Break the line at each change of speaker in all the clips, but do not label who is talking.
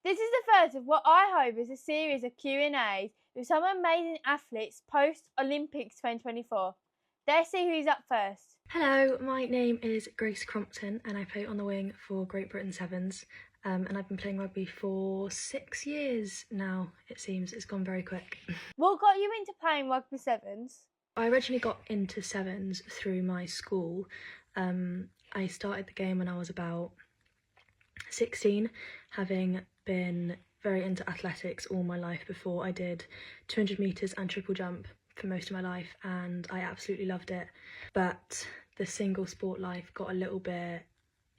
This is the first of what I hope is a series of Q&As with some amazing athletes post-Olympics 2024. Let's see who's up first.
Hello, my name is Grace Crompton and I play on the wing for Great Britain Sevens. And I've been playing rugby for 6 years now, it seems. It's gone very quick.
What got you into playing rugby sevens?
I originally got into sevens through my school. I started the game when I was about 16, having been very into athletics all my life before. I did 200 metres and triple jump for most of my life and I absolutely loved it. But the single sport life got a little bit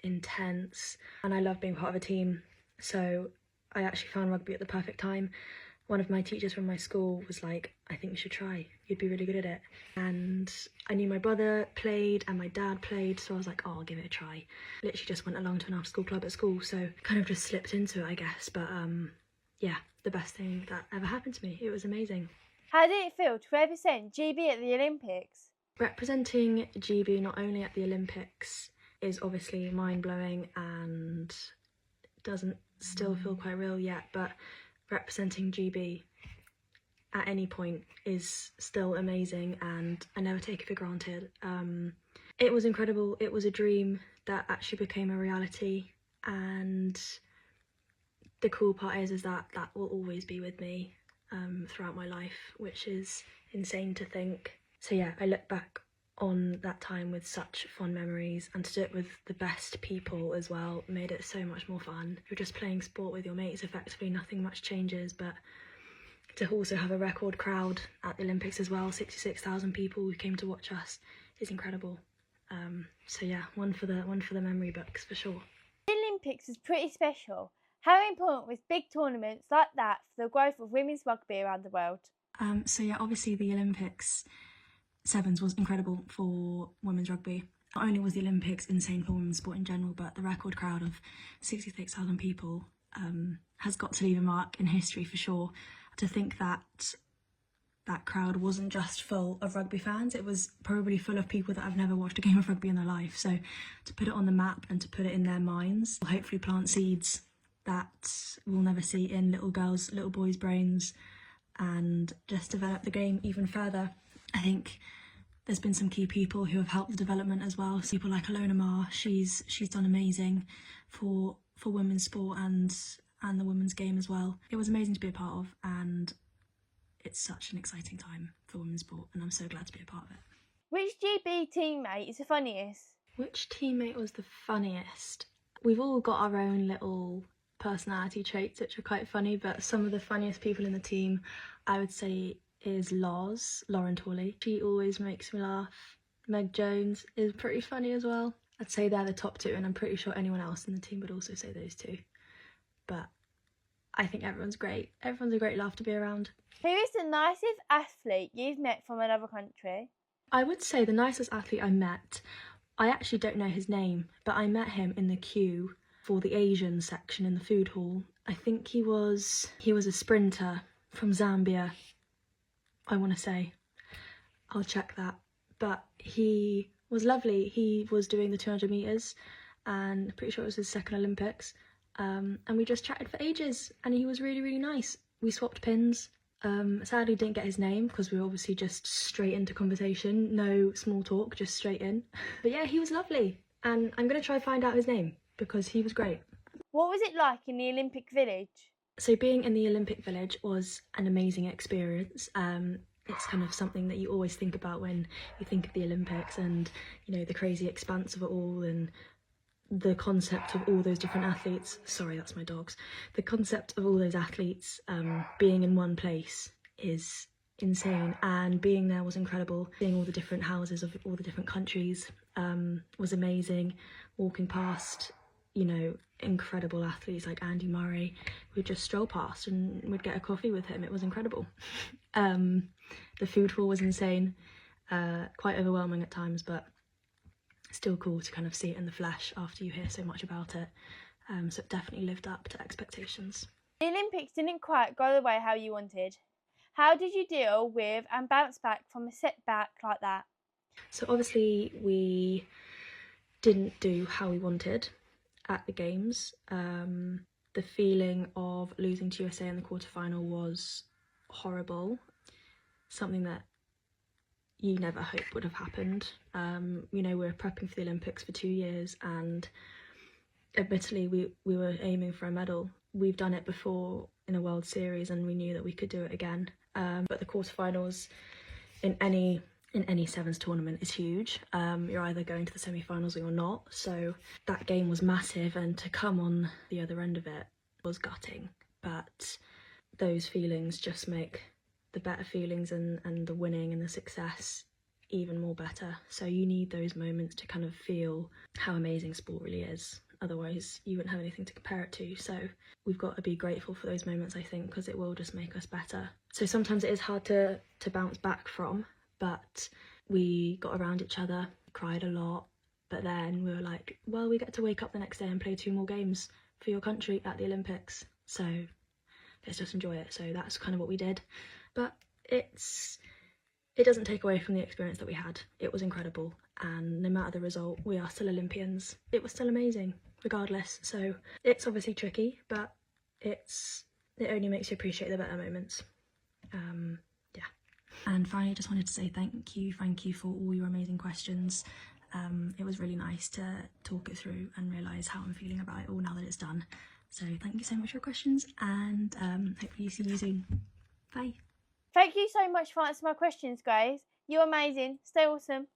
intense and I love being part of a team, so I actually found rugby at the perfect time. One of my teachers from my school was like, I think you should try, you'd be really good at it. And I knew my brother played and my dad played, so I was like, oh, I'll give it a try. Literally just went along to an after school club at school, so kind of just slipped into it, I guess. But yeah, the best thing that ever happened to me. It was amazing.
How did it feel to represent GB at the Olympics?
Representing GB not only at the Olympics is obviously mind-blowing and doesn't still feel quite real yet, but representing GB at any point is still amazing and I never take it for granted. It was incredible. It was a dream that actually became a reality, and the cool part is that will always be with me throughout my life, which is insane to think. So yeah, I look back on that time with such fond memories, and to do it with the best people as well made it so much more fun. You're just playing sport with your mates effectively, nothing much changes, but to also have a record crowd at the Olympics as well, 66,000 people who came to watch us, is incredible. So yeah, one for the memory books for sure.
The Olympics was pretty special. How important was big tournaments like that for the growth of women's rugby around the world?
So yeah, obviously the Olympics Sevens was incredible for women's rugby. Not only was the Olympics insane for women's sport in general, but the record crowd of 66,000 people has got to leave a mark in history for sure. To think that that crowd wasn't just full of rugby fans, it was probably full of people that have never watched a game of rugby in their life. So to put it on the map and to put it in their minds will hopefully plant seeds that we'll never see in little girls', little boys' brains, and just develop the game even further. I think there's been some key people who have helped the development as well. So people like Alona Marr, she's done amazing for women's sport and the women's game as well. It was amazing to be a part of, and it's such an exciting time for women's sport, and I'm so glad to be a part of it.
Which GB teammate is the funniest?
Which teammate was the funniest? We've all got our own little personality traits which are quite funny, but some of the funniest people in the team I would say is Lauren Torley. She always makes me laugh. Meg Jones is pretty funny as well. I'd say they're the top two, and I'm pretty sure anyone else in the team would also say those two. But I think everyone's great. Everyone's a great laugh to be around.
Who is the nicest athlete you've met from another country?
I would say the nicest athlete I met, I actually don't know his name, but I met him in the queue for the Asian section in the food hall. I think he was a sprinter from Zambia, I want to say. I'll check that. But he was lovely. He was doing the 200 metres and I'm pretty sure it was his second Olympics. And we just chatted for ages and he was really, really nice. We swapped pins. Sadly didn't get his name because we were obviously just straight into conversation. No small talk, just straight in. But yeah, he was lovely. And I'm going to try and find out his name because he was great.
What was it like in the Olympic Village?
So being in the Olympic Village was an amazing experience. It's kind of something that you always think about when you think of the Olympics, and you know, the crazy expanse of it all and the concept of all those different athletes. Sorry, that's my dogs. The concept of all those athletes being in one place is insane, and being there was incredible. Seeing all the different houses of all the different countries was amazing. Walking past, you know, incredible athletes like Andy Murray, we'd just stroll past and we'd get a coffee with him. It was incredible. The food hall was insane, quite overwhelming at times, but still cool to kind of see it in the flesh after you hear so much about it. So it definitely lived up to expectations.
The Olympics didn't quite go the way how you wanted. How did you deal with and bounce back from a setback like that?
So obviously we didn't do how we wanted at the games. The feeling of losing to USA in the quarterfinal was horrible, something that you never hoped would have happened. You know, we were prepping for the Olympics for 2 years, and admittedly we were aiming for a medal. We've done it before in a World Series and we knew that we could do it again. But the quarterfinals in any sevens tournament is huge. You're either going to the semi-finals or you're not. So that game was massive, and to come on the other end of it was gutting. But those feelings just make the better feelings and the winning and the success even more better. So you need those moments to kind of feel how amazing sport really is. Otherwise you wouldn't have anything to compare it to. So we've got to be grateful for those moments, I think, because it will just make us better. So sometimes it is hard to bounce back from, but we got around each other, cried a lot, but then we were like, well, we get to wake up the next day and play 2 more games for your country at the Olympics, so let's just enjoy it. So that's kind of what we did. But it doesn't take away from the experience that we had. It was incredible, and no matter the result, we are still Olympians. It was still amazing regardless. So it's obviously tricky, but it only makes you appreciate the better moments. Yeah. And finally, just wanted to say thank you for all your amazing questions. It was really nice to talk it through and realise how I'm feeling about it all now that it's done. So thank you so much for your questions, and hopefully see you soon. Bye.
Thank you so much for answering my questions, Grace. You're amazing. Stay awesome.